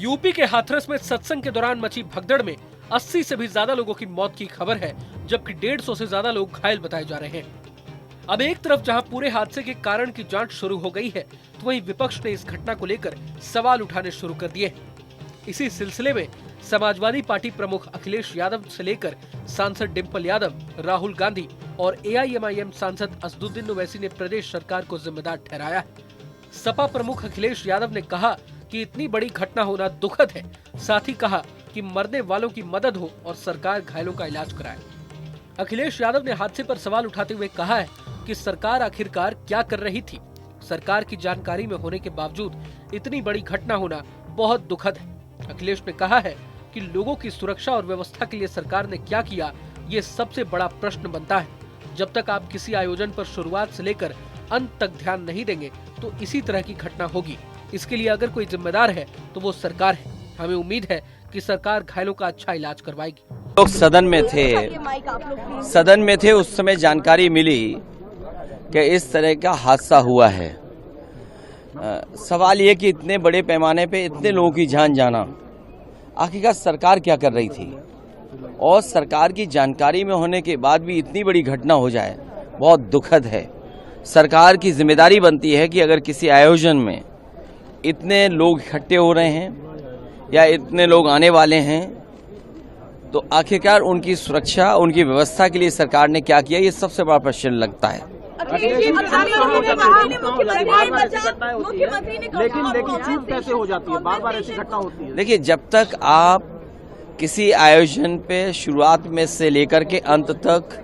UP के हाथरस में सत्संग के दौरान मची भगदड़ में 80 से भी ज्यादा लोगों की मौत की खबर है, जबकि 150 से ज्यादा लोग घायल बताए जा रहे हैं। अब एक तरफ जहां पूरे हादसे के कारण की जांच शुरू हो गई है, तो वहीं विपक्ष ने इस घटना को लेकर सवाल उठाने शुरू कर दिए हैं। इसी सिलसिले में समाजवादी पार्टी प्रमुख अखिलेश यादव से लेकर सांसद डिम्पल यादव, राहुल गांधी और AIMIM सांसद असदुद्दीन ओवैसी ने प्रदेश सरकार को जिम्मेदार ठहराया है। सपा प्रमुख अखिलेश यादव ने कहा कि इतनी बड़ी घटना होना दुखद है। साथ ही कहा कि मरने वालों की मदद हो और सरकार घायलों का इलाज कराए। अखिलेश यादव ने हादसे पर सवाल उठाते हुए कहा है कि सरकार आखिरकार क्या कर रही थी। सरकार की जानकारी में होने के बावजूद इतनी बड़ी घटना होना बहुत दुखद है। अखिलेश ने कहा है कि लोगों की सुरक्षा और व्यवस्था के लिए सरकार ने क्या किया, ये सबसे बड़ा प्रश्न बनता है। जब तक आप किसी आयोजन पर शुरुआत से लेकर अंत तक ध्यान नहीं देंगे तो इसी तरह की घटना होगी। इसके लिए अगर कोई जिम्मेदार है तो वो सरकार है। हमें उम्मीद है कि सरकार घायलों का अच्छा इलाज करवाएगी। लोग सदन में थे उस समय जानकारी मिली कि इस तरह का हादसा हुआ है। सवाल ये कि इतने बड़े पैमाने पे इतने लोगों की जान जाना, आखिरकार सरकार क्या कर रही थी, और सरकार की जानकारी में होने के बाद भी इतनी बड़ी घटना हो जाए, बहुत दुखद है। सरकार की जिम्मेदारी बनती है कि अगर किसी आयोजन में इतने लोग इकट्ठे हो रहे हैं या इतने लोग आने वाले हैं, तो आखिरकार उनकी सुरक्षा, उनकी व्यवस्था के लिए सरकार ने क्या किया, ये सबसे बड़ा प्रश्न लगता है। लेकिन चूक कैसे हो जाती है, बार-बार ऐसी घटना होती है। देखिए, जब तक आप किसी आयोजन पे शुरुआत में से लेकर के अंत तक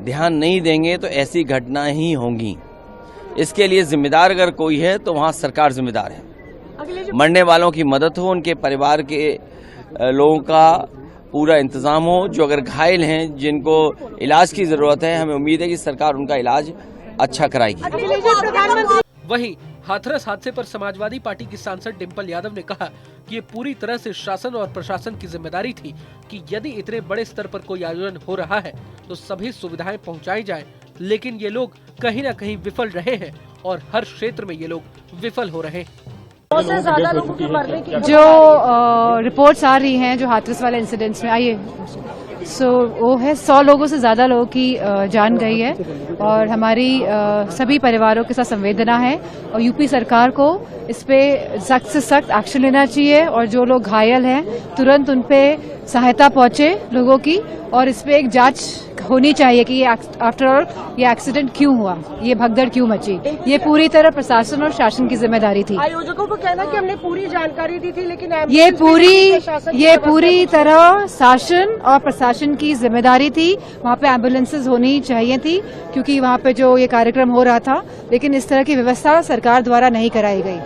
ध्यान नहीं देंगे तो ऐसी घटना ही होंगी। इसके लिए जिम्मेदार अगर कोई है तो वहाँ सरकार जिम्मेदार है। मरने वालों की मदद हो, उनके परिवार के लोगों का पूरा इंतजाम हो। जो अगर घायल हैं, जिनको इलाज की जरूरत है, हमें उम्मीद है कि सरकार उनका इलाज अच्छा कराएगी। वहीं हाथरस हादसे पर समाजवादी पार्टी की सांसद डिम्पल यादव ने कहा कि ये पूरी तरह से शासन और प्रशासन की जिम्मेदारी थी कि यदि इतने बड़े स्तर पर कोई आयोजन हो रहा है तो सभी सुविधाएं पहुंचाई जाएं, लेकिन ये लोग कहीं न कहीं विफल रहे हैं और हर क्षेत्र में ये लोग विफल हो रहे हैं। से ज्यादा लोगों के मरने की जो रिपोर्ट्स आ रही हैं, जो हाथरस वाले इंसिडेंट्स में आइए, वो है 100 लोगों से ज्यादा लोगों की जान गई है और हमारी सभी परिवारों के साथ संवेदना है और यूपी सरकार को इस पे सख्त से सख्त एक्शन लेना चाहिए और जो लोग घायल हैं तुरंत उन पे सहायता पहुंचे लोगों की, और इस पे एक जांच होनी चाहिए कि ये आफ्टर ऑल ये एक्सीडेंट क्यों हुआ, ये भगदड़ क्यों मची। ये पूरी तरह प्रशासन और शासन की जिम्मेदारी थी। आयोजकों को कहना कि हमने पूरी जानकारी दी थी, लेकिन ये पूरी तरह शासन और प्रशासन की जिम्मेदारी थी। वहाँ पे एम्बुलेंसेज होनी चाहिए थी क्योंकि वहाँ पे जो ये कार्यक्रम हो रहा था, लेकिन इस तरह की व्यवस्था सरकार द्वारा नहीं कराई गई।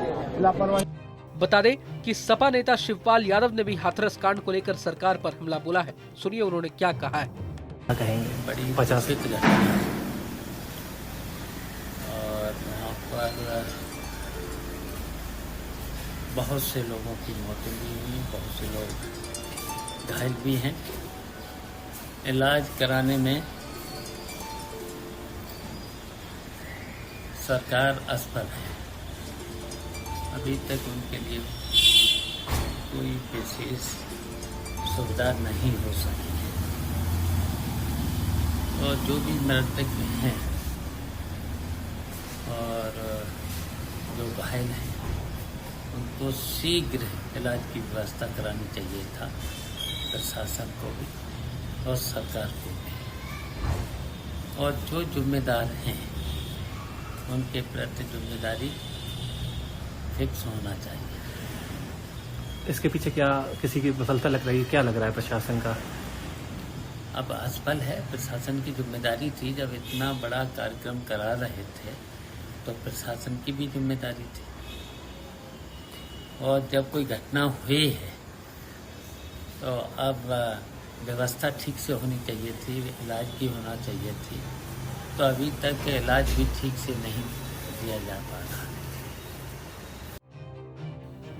बता दें कि सपा नेता शिवपाल यादव ने भी हाथरस कांड को लेकर सरकार पर हमला बोला है। सुनिए उन्होंने क्या कहा है। कहेंगे बड़ी 50 घटना है और वहाँ पर बहुत से लोगों की मौतें भी हुई, बहुत से लोग घायल भी हैं। इलाज कराने में सरकार असफल है। अभी तक उनके लिए कोई विशेष सुविधा नहीं हो सकी है और जो भी मृतक हैं और जो घायल हैं उनको शीघ्र इलाज की व्यवस्था करानी चाहिए था, प्रशासन को भी और सरकार को भी। और जो जिम्मेदार हैं उनके प्रति जिम्मेदारी फिक्स होना चाहिए। इसके पीछे क्या किसी की विफलता लग रही है, क्या लग रहा है प्रशासन का? अब असफल है। प्रशासन की जिम्मेदारी थी, जब इतना बड़ा कार्यक्रम करा रहे थे तो प्रशासन की भी जिम्मेदारी थी, और जब कोई घटना हुई है तो अब व्यवस्था ठीक से होनी चाहिए थी, इलाज भी होना चाहिए थी, तो अभी तक इलाज भी ठीक से नहीं दिया जा पा रहा।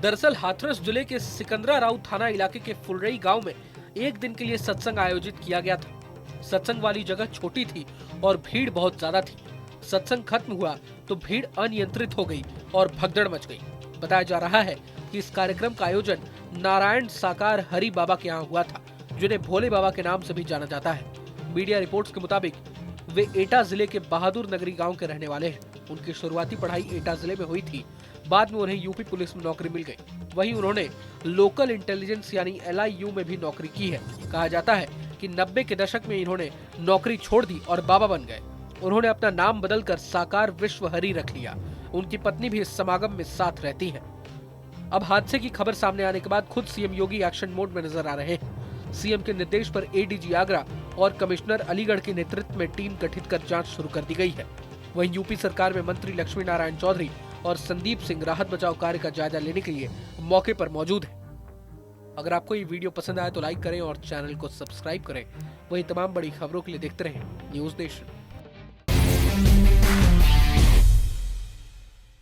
दरअसल हाथरस जिले के सिकंदरा राव थाना इलाके के फुलरई गांव में एक दिन के लिए सत्संग आयोजित किया गया था। सत्संग वाली जगह छोटी थी और भीड़ बहुत ज्यादा थी। सत्संग खत्म हुआ तो भीड़ अनियंत्रित हो गई और भगदड़ मच गई। बताया जा रहा है कि इस कार्यक्रम का आयोजन नारायण साकार हरि बाबा के यहाँ हुआ था, जिन्हें भोले बाबा के नाम से भी जाना जाता है। मीडिया रिपोर्ट्स के मुताबिक वे एटा जिले के बहादुर नगरी गांव के रहने वाले हैं। उनकी शुरुआती पढ़ाई एटा जिले में हुई थी। बाद में उन्हें यूपी पुलिस में नौकरी मिल गई। वहीं उन्होंने लोकल इंटेलिजेंस यानी LIU में भी नौकरी की है। कहा जाता है कि 90 के दशक में इन्होंने नौकरी छोड़ दी और बाबा बन गए। उन्होंने अपना नाम बदलकर साकार विश्व हरि रख लिया। उनकी पत्नी भी इस समागम में साथ रहती है। अब हादसे की खबर सामने आने के बाद खुद सीएम योगी एक्शन मोड में नजर आ रहे हैं। सीएम के निर्देश पर ADG आगरा और कमिश्नर अलीगढ़ के नेतृत्व में टीम गठित कर जांच शुरू कर दी गई है। वहीं यूपी सरकार में मंत्री लक्ष्मी नारायण चौधरी और संदीप सिंह राहत बचाव कार्य का जायजा लेने के लिए मौके पर मौजूद है। अगर आपको ये वीडियो पसंद आए तो लाइक करें और चैनल को सब्सक्राइब करें। वहीं तमाम बड़ी खबरों के लिए देखते रहें न्यूज़ नेशन।